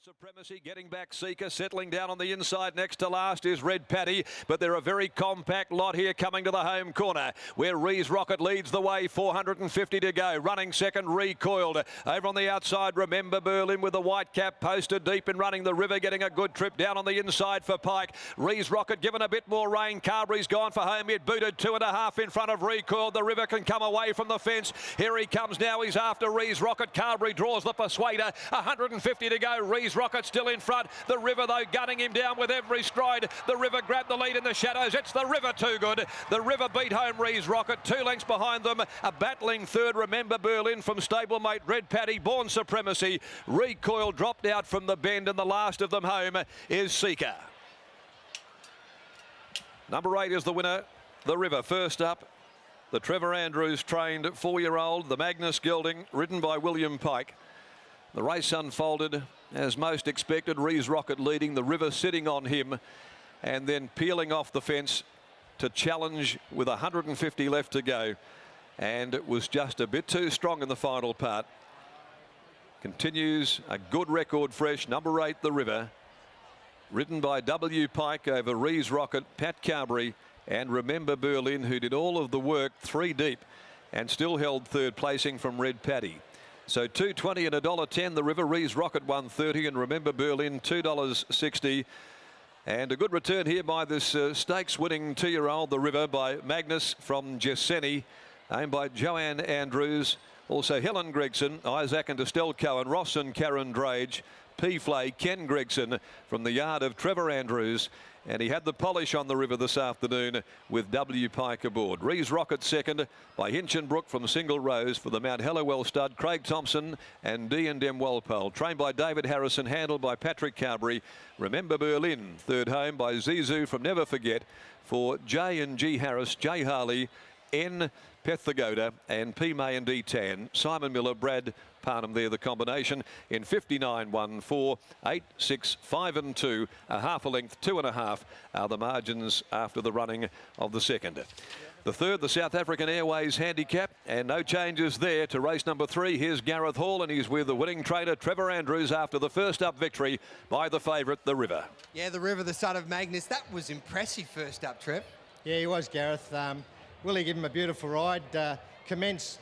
Supremacy getting back Seeker, settling down on the inside. Next to last is Red Paddy, but they're a very compact lot here coming to the home corner where Rees Rocket leads the way. 450 to go. Running second, Recoiled. Over on the outside, Remember Berlin with the white cap posted deep in running. The River getting a good trip down on the inside for Pike. Rees Rocket given a bit more rain. Carberry's gone for home. It booted 2.5 in front of Recoiled. The River can come away from the fence. Here he comes now. He's after Rees Rocket. Carberry draws the persuader. 150 to go. Rees Rocket still in front. The River, though, gunning him down with every stride. The River grabbed the lead in the shadows. It's the River too good. The River beat home Rees Rocket. 2 lengths behind them. A battling third, Remember Berlin from stablemate Red Paddy. Born Supremacy. Recoil dropped out from the bend, and the last of them home is Seeker. Number 8 is the winner. The River first up. The Trevor Andrews trained 4-year-old. The Magnus Gelding ridden by William Pike. The race unfolded as most expected. Rees Rocket leading, the River sitting on him and then peeling off the fence to challenge with 150 left to go, and it was just a bit too strong in the final part. Continues a good record fresh. Number 8, the River, ridden by W. Pike over Rees Rocket, Pat Carberry and Remember Berlin, who did all of the work 3 deep and still held third, placing from Red Paddy. So $2.20 and $1.10. The River. Rees Rocket $1.30 and Remember Berlin $2.60. And a good return here by this stakes winning 2-year-old, the River, by Magnus from Jesseni, owned by Joanne Andrews. Also Helen Gregson, Isaac and Estelle Cohen, Ross and Karen Drage, P. Flay, Ken Gregson from the yard of Trevor Andrews. And he had the polish on the River this afternoon with W. Pike aboard. Rees Rocket second by Hinchinbrook from Single Rose for the Mount Hallowell stud. Craig Thompson and D&M Walpole. Trained by David Harrison, handled by Patrick Carberry. Remember Berlin third home by Zizou from Never Forget for J and G Harris, J Harley, N Pethagoda and P. May and D. Tan. Simon Miller, Brad Parnham there, the combination in 59.14, 8, 6, 5 and 2, a half a length, 2.5 are the margins after the running of the second. The third, the South African Airways handicap, and no changes there to race number 3. Here's Gareth Hall, and he's with the winning trainer Trevor Andrews after the first up victory by the favourite, the River. Yeah, the River, the son of Magnus. That was impressive first up, Trev. Yeah, he was, Gareth. Willie gave him a beautiful ride, commenced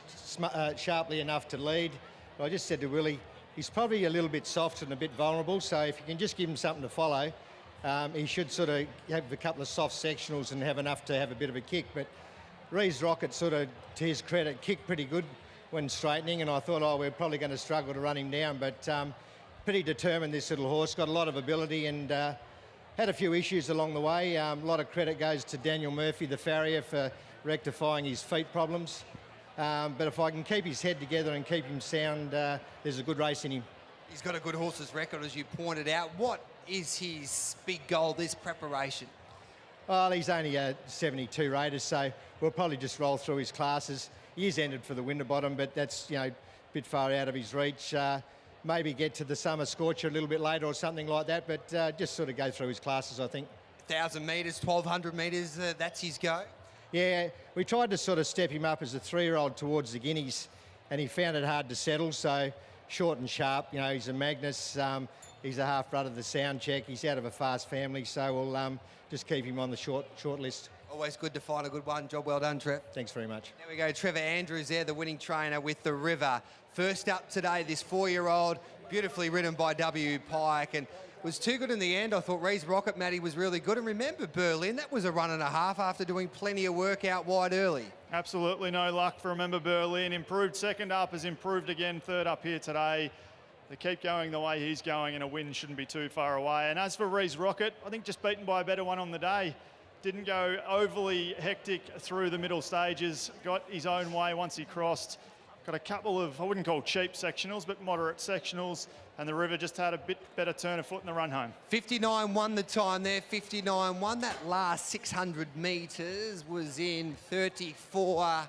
sharply enough to lead. I just said to Willie, he's probably a little bit soft and a bit vulnerable, so if you can just give him something to follow, he should sort of have a couple of soft sectionals and have enough to have a bit of a kick. But Rees Rocket, sort of, to his credit, kicked pretty good when straightening, and I thought, oh, we're probably going to struggle to run him down, but pretty determined, this little horse, got a lot of ability and had a few issues along the way. A lot of credit goes to Daniel Murphy, the farrier, for rectifying his feet problems. But if I can keep his head together and keep him sound, there's a good race in him. He's got a good horse's record, as you pointed out. What is his big goal this preparation? Well, he's only a 72 rated, so we'll probably just roll through his classes. He is entered for the Winterbottom, but that's, you know, a bit far out of his reach. Maybe get to the Summer Scorcher a little bit later or something like that, but just sort of go through his classes, I think. 1,000 metres, 1,200 metres, that's his go? Yeah, we tried to sort of step him up as a 3-year-old towards the Guineas, and he found it hard to settle, so short and sharp. You know, he's a Magnus, he's a half-brother of the Sound Check, he's out of a fast family, so we'll just keep him on the short list. Always good to find a good one. Job well done, Trev. Thanks very much. There we go, Trevor Andrews there, the winning trainer with the River. First up today, this 4-year-old, beautifully ridden by W. Pike, and was too good in the end. I thought Rees Rocket, Matty, was really good. And Remember Berlin, that was a 1.5 after doing plenty of work out wide early. Absolutely no luck for Remember Berlin. Improved second up, has improved again third up here today. They keep going the way he's going, and a win shouldn't be too far away. And as for Rees Rocket, I think just beaten by a better one on the day. Didn't go overly hectic through the middle stages, got his own way once he crossed. Got a couple of, I wouldn't call cheap sectionals, but moderate sectionals, and the River just had a bit better turn of foot in the run home. 59 won the time there, 59 won. That last 600 metres was in 34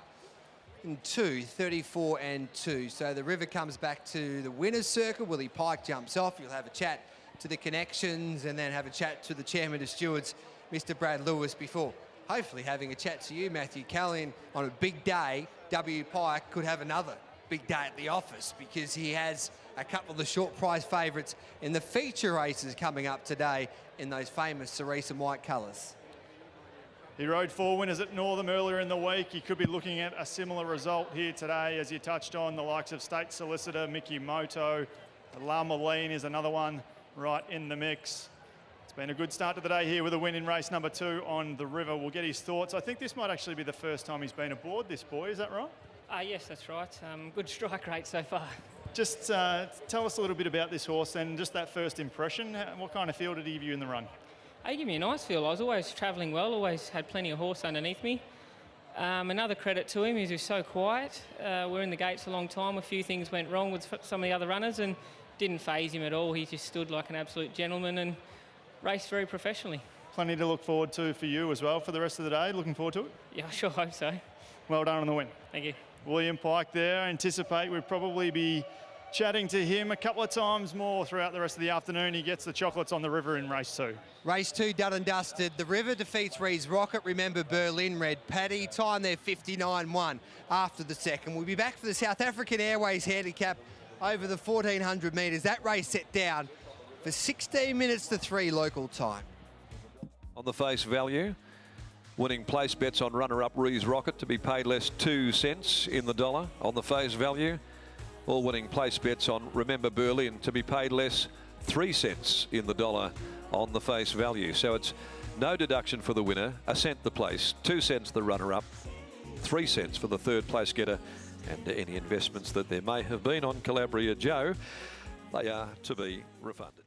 and 2. So the River comes back to the winner's circle. Willie Pike jumps off. You'll have a chat to the connections and then have a chat to the chairman of stewards, Mr. Brad Lewis, before hopefully having a chat to you, Matthew Callion, on a big day. W. Pike could have another big day at the office because he has a couple of the short prize favourites in the feature races coming up today in those famous cerise and white colours. He rode 4 winners at Northam earlier in the week. He could be looking at a similar result here today, as you touched on. The likes of State Solicitor, Mickey Moto, La Moline is another one right in the mix. It's been a good start to the day here with a win in race number 2 on the River. We'll get his thoughts. I think this might actually be the first time he's been aboard this boy, is that right? Yes, that's right. Good strike rate so far. Just tell us a little bit about this horse and just that first impression. What kind of feel did he give you in the run? He gave me a nice feel. I was always travelling well, always had plenty of horse underneath me. Another credit to him is he was so quiet. We're in the gates a long time. A few things went wrong with some of the other runners and didn't faze him at all. He just stood like an absolute gentleman and raced very professionally. Plenty to look forward to for you as well for the rest of the day. Looking forward to it? Yeah, I sure hope so. Well done on the win. Thank you. William Pike there. Anticipate we'll probably be chatting to him a couple of times more throughout the rest of the afternoon. He gets the chocolates on the River in race 2. Race 2 done and dusted. The River defeats Rees Rocket. Remember Berlin, Red Paddy. Time there 59.1 after the second. We'll be back for the South African Airways handicap over the 1400 metres. That race set down for 16 minutes to 3 local time. On the face value, winning place bets on runner-up Rees Rocket to be paid less 2 cents in the dollar. On the face value, all winning place bets on Remember Berlin to be paid less 3 cents in the dollar on the face value. So it's no deduction for the winner, a cent the place, 2 cents the runner-up, 3 cents for the third place getter, and any investments that there may have been on Calabria Joe, they are to be refunded.